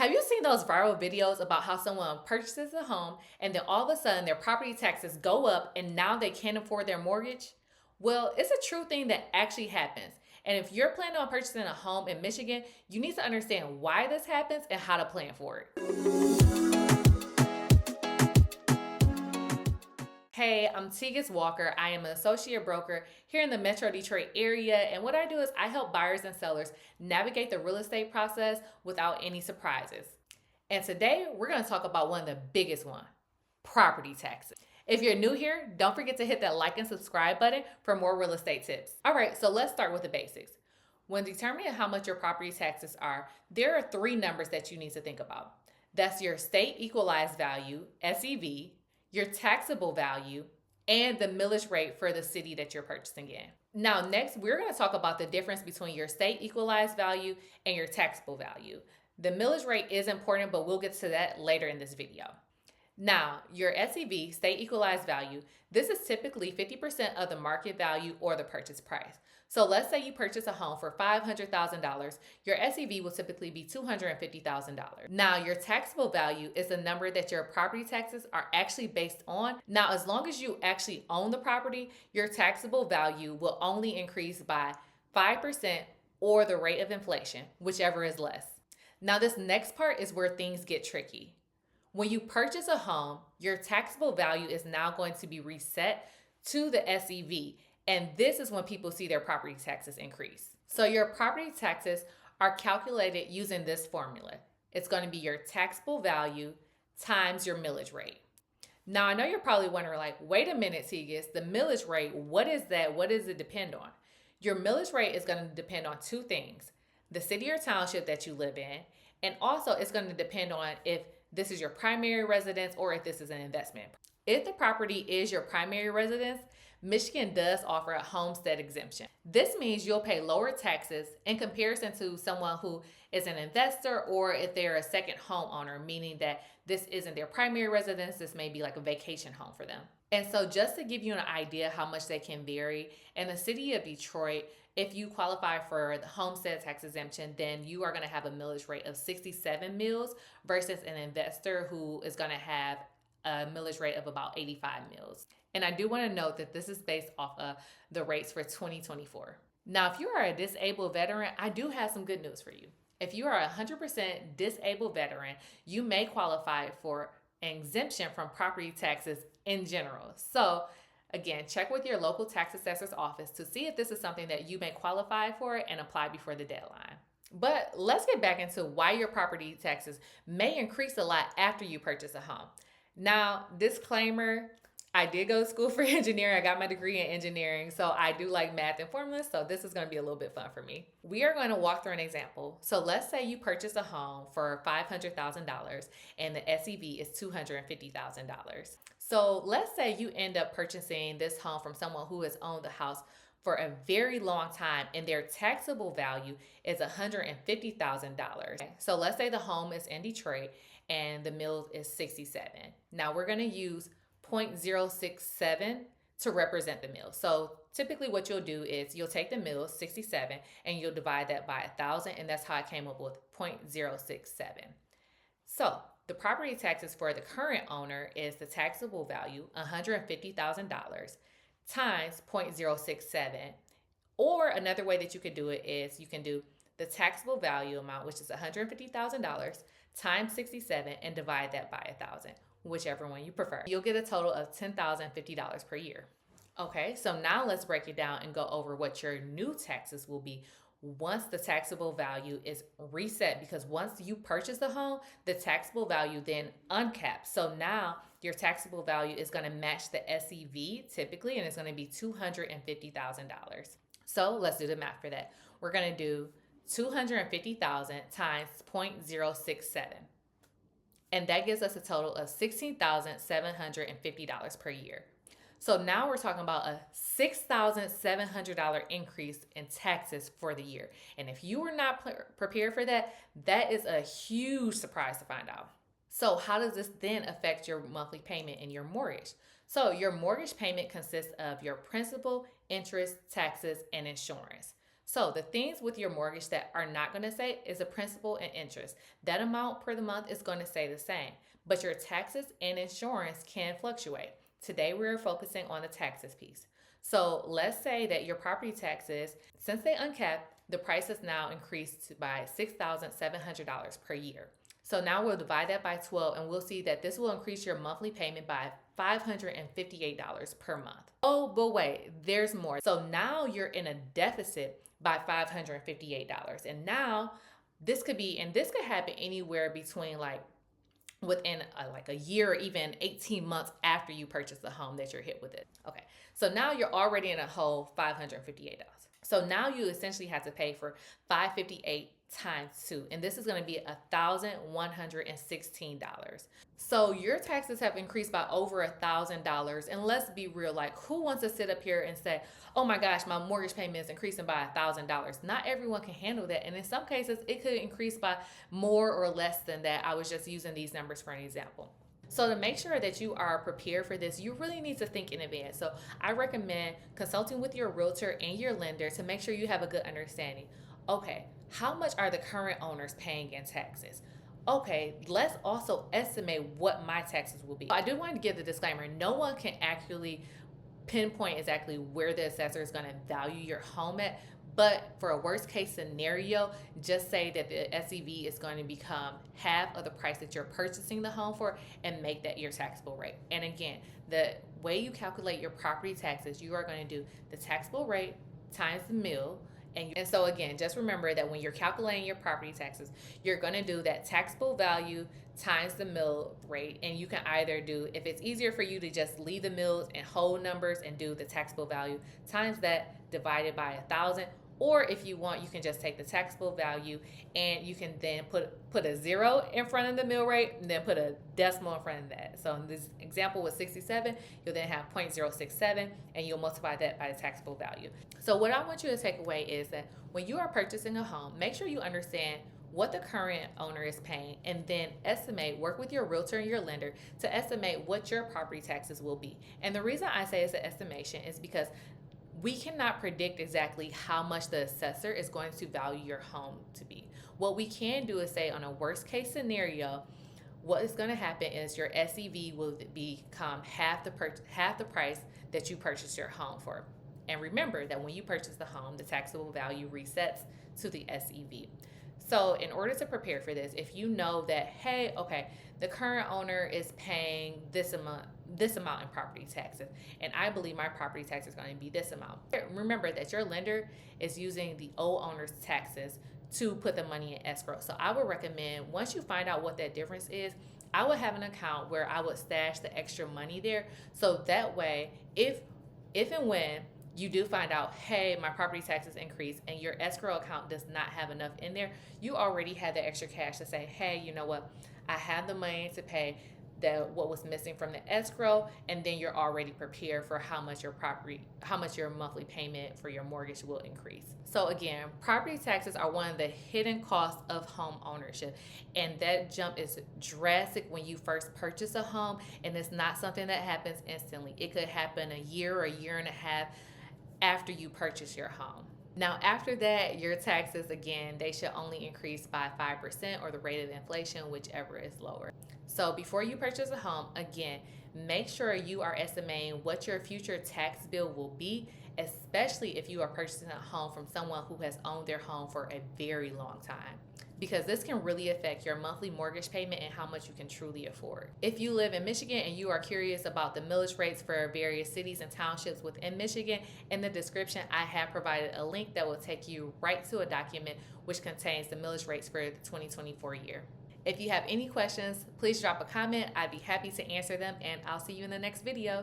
Have you seen those viral videos about how someone purchases a home and then all of a sudden their property taxes go up and now they can't afford their mortgage? Well, it's a true thing that actually happens. And if you're planning on purchasing a home in Michigan, you need to understand why this happens and how to plan for it. Hey, I'm Tegest Walker. I am an associate broker here in the Metro Detroit area. And what I do is I help buyers and sellers navigate the real estate process without any surprises. And today we're going to talk about one of the biggest ones, property taxes. If you're new here, don't forget to hit that like and subscribe button for more real estate tips. All right, so let's start with the basics. When determining how much your property taxes are, there are three numbers that you need to think about. That's your state equalized value, SEV, your taxable value, and the millage rate for the city that you're purchasing in. Now, next, we're going to talk about the difference between your state equalized value and your taxable value. The millage rate is important, but we'll get to that later in this video. Now, your SEV, state equalized value, this is typically 50% of the market value or the purchase price. So let's say you purchase a home for $500,000, your SEV will typically be $250,000. Now, your taxable value is the number that your property taxes are actually based on. Now, as long as you actually own the property, your taxable value will only increase by 5% or the rate of inflation, whichever is less. Now, this next part is where things get tricky. When you purchase a home, your taxable value is now going to be reset to the SEV. And this is when people see their property taxes increase. So your property taxes are calculated using this formula. It's going to be your taxable value times your millage rate. Now, I know you're probably wondering, like, wait a minute, Tegest, the millage rate, what is that? What does it depend on? Your millage rate is going to depend on two things: the city or township that you live in, and also it's going to depend on if this is your primary residence or if this is an investment. If the property is your primary residence, Michigan does offer a homestead exemption. This means you'll pay lower taxes in comparison to someone who is an investor or if they're a second homeowner, meaning that this isn't their primary residence, this may be like a vacation home for them. And so just to give you an idea how much they can vary, in the city of Detroit, if you qualify for the homestead tax exemption, then you are going to have a millage rate of 67 mills versus an investor who is going to have a millage rate of about 85 mills. And I do want to note that this is based off of the rates for 2024. Now, if you are a disabled veteran, I do have some good news for you. If you are a 100% disabled veteran, you may qualify for an exemption from property taxes in general. So again, check with your local tax assessor's office to see if this is something that you may qualify for and apply before the deadline. But let's get back into why your property taxes may increase a lot after you purchase a home. Now, disclaimer, I did go to school for engineering. I got my degree in engineering, so I do like math and formulas, so this is going to be a little bit fun for me. We are going to walk through an example. So let's say you purchase a home for $500,000 and the SEV is $250,000. So let's say you end up purchasing this home from someone who has owned the house for a very long time and their taxable value is $150,000. So let's say the home is in Detroit and the mill is 67. Now we're going to use 0.067 to represent the mill. So typically what you'll do is you'll take the mill 67 and you'll divide that by 1,000, and that's how I came up with 0.067. So the property taxes for the current owner is the taxable value, $150,000 times 0.067. Or another way that you could do it is you can do the taxable value amount, which is $150,000 times 67 and divide that by 1,000, whichever one you prefer. You'll get a total of $10,050 per year. Okay, so now let's break it down and go over what your new taxes will be once the taxable value is reset, because once you purchase the home, the taxable value then uncaps. So now your taxable value is going to match the SEV typically, and it's going to be $250,000. So let's do the math for that. We're going to do 250,000 times 0.067. And that gives us a total of $16,750 per year. So now we're talking about a $6,700 increase in taxes for the year. And if you were not prepared for that, that is a huge surprise to find out. So how does this then affect your monthly payment and your mortgage? So your mortgage payment consists of your principal, interest, taxes, and insurance. So the things with your mortgage that are not going to say is the principal and interest. That amount per the month is going to stay the same, but your taxes and insurance can fluctuate. Today we're focusing on the taxes piece. So let's say that your property taxes, since they uncapped, the price has now increased by $6,700 per year. So now we'll divide that by 12 and we'll see that this will increase your monthly payment by $558 per month. Oh, but wait, there's more. So now you're in a deficit by $558. And now this could happen anywhere between within like a year or even 18 months after you purchase the home that you're hit with it. Okay, so now you're already in a hole $558. So now you essentially have to pay for $558 times 2, and this is going to be $1,116. So your taxes have increased by over $1,000. And let's be real, like, who wants to sit up here and say, oh my gosh, my mortgage payment is increasing by $1,000? Not everyone can handle that, and in some cases it could increase by more or less than that. I was just using these numbers for an example. So to make sure that you are prepared for this, you really need to think in advance. So I recommend consulting with your realtor and your lender to make sure you have a good understanding. Okay, how much are the current owners paying in taxes? Okay, let's also estimate what my taxes will be. I do want to give the disclaimer, no one can actually pinpoint exactly where the assessor is going to value your home at. But for a worst case scenario, just say that the SEV is going to become half of the price that you're purchasing the home for and make that your taxable rate. And again, the way you calculate your property taxes, you are going to do the taxable rate times the mill. And so again, just remember that when you're calculating your property taxes, you're going to do that taxable value times the mill rate. And you can either do, if it's easier for you to just leave the mills and whole numbers and do the taxable value times that divided by 1,000. Or if you want, you can just take the taxable value and you can then put a 0 in front of the mill rate and then put a decimal in front of that. So in this example with 67, you'll then have 0.067 and you'll multiply that by the taxable value. So what I want you to take away is that when you are purchasing a home, make sure you understand what the current owner is paying, and then work with your realtor and your lender to estimate what your property taxes will be. And the reason I say it's an estimation is because we cannot predict exactly how much the assessor is going to value your home to be. What we can do is say, on a worst case scenario, what is going to happen is your SEV will become half the price that you purchased your home for. And remember that when you purchase the home, the taxable value resets to the SEV. So in order to prepare for this, if you know that, hey, okay, the current owner is paying this amount in property taxes, and I believe my property tax is going to be this amount. Remember that your lender is using the old owner's taxes to put the money in escrow. So I would recommend, once you find out what that difference is, I would have an account where I would stash the extra money there. So that way, if and when you do find out, hey, my property taxes increase and your escrow account does not have enough in there, you already have the extra cash to say, hey, you know what, I have the money to pay what was missing from the escrow, and then you're already prepared for how much your monthly payment for your mortgage will increase. So again, property taxes are one of the hidden costs of home ownership, and that jump is drastic when you first purchase a home, and it's not something that happens instantly. It could happen a year or a year and a half after you purchase your home. Now, after that, your taxes, again, they should only increase by 5% or the rate of inflation, whichever is lower. So before you purchase a home, again, make sure you are estimating what your future tax bill will be, especially if you are purchasing a home from someone who has owned their home for a very long time, because this can really affect your monthly mortgage payment and how much you can truly afford. If you live in Michigan and you are curious about the millage rates for various cities and townships within Michigan, in the description I have provided a link that will take you right to a document which contains the millage rates for the 2024 year. If you have any questions, please drop a comment. I'd be happy to answer them, and I'll see you in the next video.